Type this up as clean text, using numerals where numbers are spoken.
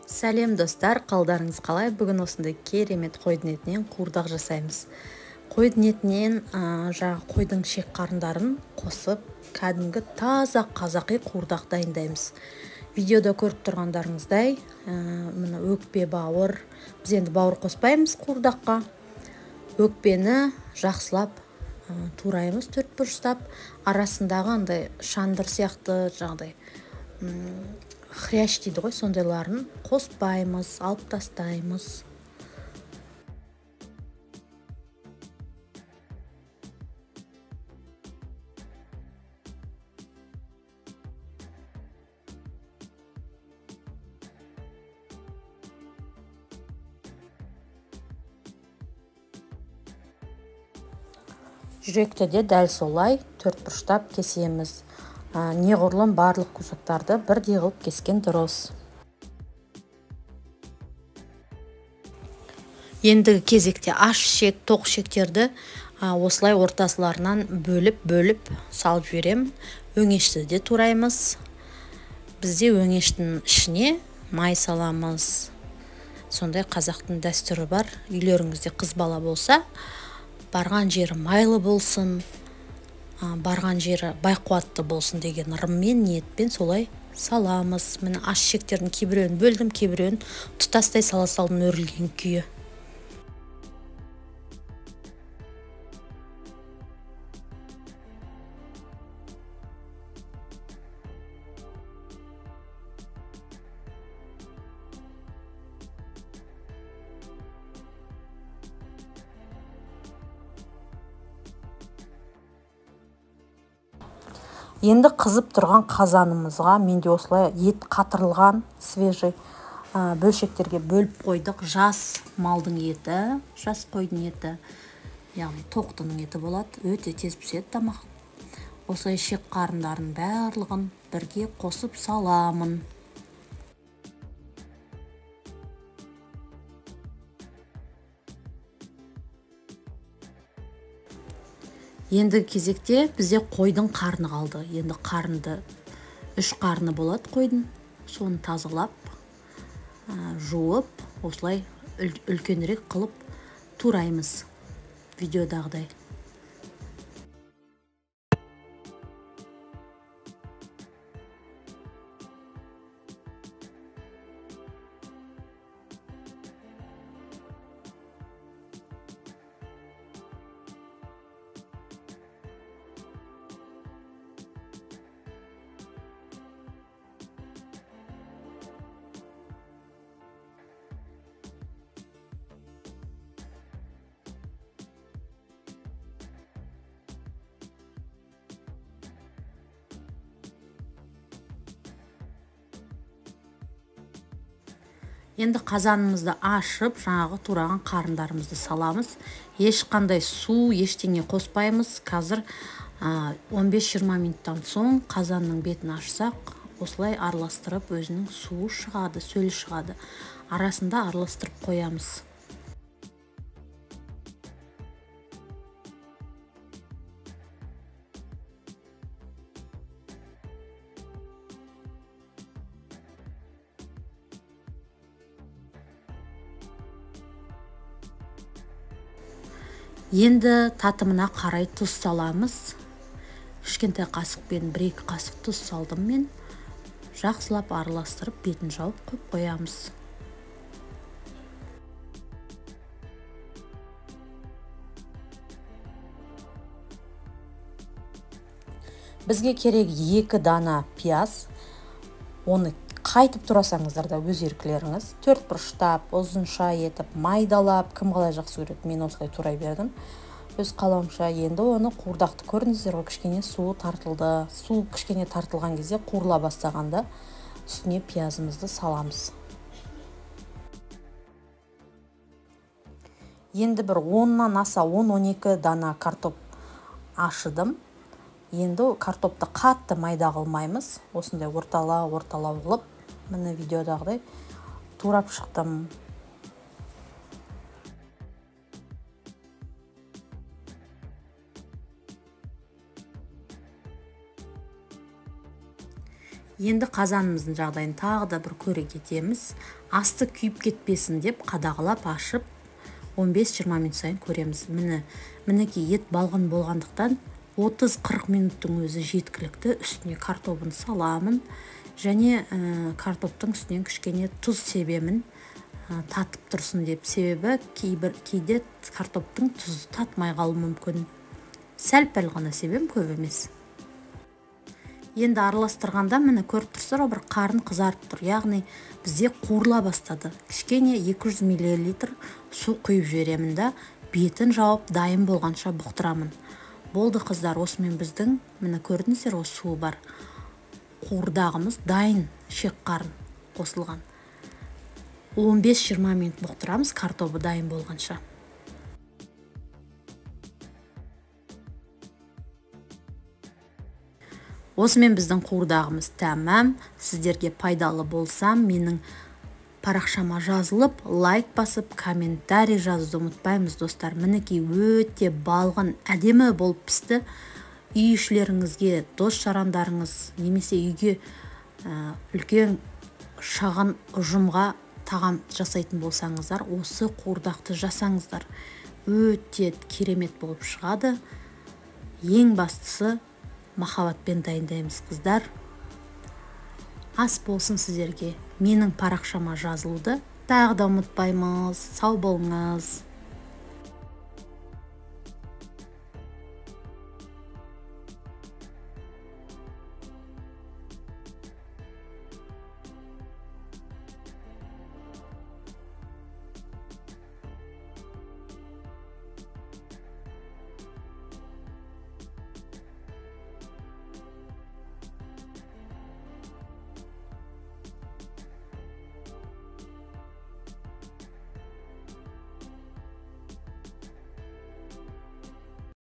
Сәлем достар, қалдарыңыз қалай? Бүгін осындай керемет қойдың етінен қуырдақ жасаймыз. Қойдың етінен қойдың шек қарындарын қосып, кәдімгі таза қазақи қуырдақ дайындаймыз. Видеода көріп тұрғандарыңыздай, мына өкпе, бауыр. Біз енді бауыр қоспаймыз қуырдаққа. Өкпені жақсылап тураймыз, төрт бұрыштап, арасындағы андай шандыр сияқты жағдай хрящ дейді ғой, сондайларын қоспаймыз, алып тастаймыз. Жүректі де дәл солай төрт бұрыштап кесеміз. Неғұрлым барлық кусақтарды бірдей қылып кескен дұрыс. Ендігі кезекте аш шек, тоқ шектерді осылай ортасыларынан бөліп салып жіберем. Өңешті де тураймыз. Бізде өңештің ішіне май саламыз. Сондай қазақтың дәстүрі бар. Үйлеріңізде қыз бала болса, барған жері майлы болсын, барған жері байқуатты болсын деген ырыммен, ниетпен солай саламыз. Міне аш шектердің кейбіреуін бөлдім, кейбіреуін тұтастай сала салдым өрілген күйі. Енді қызып тұрған қазанымызға менде осылай ет қатырылған свежий бөлшектерге бөліп қойдық. Жас малдың еті, жас қойдың еті, яғни тоқтының еті болады. Өте тез піседі тамақ. Осылай шек қарындарын барлығын бірге қосып саламын. Енді кезекте бізде қойдың қарны қалды. Енді қарынды 3 қарны болады қойдың. Соны тазалап, жуып, осылай үлкенірек қылып тураймыз. Видеодағыдай. Енді қазанымызды ашып, жаңағы тураған қарындарымызды саламыз. Ешқандай су, ештеңе қоспаймыз. Қазір 15-20 минуттан соң қазанның бетін ашсақ, осылай араластырып, өзінің суы шығады, сөлі шығады. Арасында араластырып қоямыз. Енді татымына қарай тұз саламыз. Кішкентай қасықпен 1-2 қасық тұз салдым мен. Жақсылап араластырып, бетін жауып қойып қоямыз. Бізге керек 2 дана пияз. Оны қайтып турасаңыздар да өз еркілеріңіз. 4 бұрыштап, ұзынша етіп, майдалап, кім қалай жақсы көреді, мен осылай турай бердім. Өз қалауымша. Енді оны қуырдақты көрдіңіздер ғой, кішкене суы тартылды. Су кішкене тартылған кезде қуырыла бастағанда үстіне пиязымызды саламыз. Енді бір 10-нан аса 10-12 дана картоп ашыдым. Енді картопты қатты майда қылмаймыз. Осындай орталау қылып, міне видеодағыдай турап шықтым. Енді қазанымыздың жағдайын тағы да бір көре кетеміз. Асты күйіп кетпесін деп қадағалап ашып 15-20 минут сайын көреміз. Мінекей ет балғын болғандықтан 30-40 минуттың өзі жеткілікті. Үстіне картобын саламын және картоптың үстінен кішкене тұз себемін, татып тұрсын деп. Себебі кейде картоптың тұзы татмай қалуы мүмкін. Сәл-пәл ғана себем, көп емес. Енді араластырғанда міне көріп тұрсыздар, бір қарын қызарып тұр. Яғни бізде қуырыла бастады. Кішкене 200 мл су құйып жіберемін да, бетін жауып дайын болғанша бұқтырамын. Болды қыздар, осымен біздің міне көрдіңіздер, осы суы бар қуырдағымыз дайын, шек қарын қосылған. 15-20 минут бұқтырамыз картобы дайын болғанша. Осымен біздің қуырдағымыз тәмам. Сіздерге пайдалы болсам, менің парақшама жазылып, лайк басып, комментарий жазуды ұмытпаймыз, достар. Мінекей өте балғын, әдемі болып пісті. Үй ішілеріңізге, дос жарандарыңыз, немесе үйге үлкен шағын ұжымға тағам жасайтын болсаңыздар, осы қуырдақты жасаңыздар. Өте керемет болып шығады. Ең бастысы махаббатпен дайындаймыз, қыздар. Ас болсын сіздерге. Менің парақшама жазылуды тағы да ұмытпаймыз. Сау болыңыз.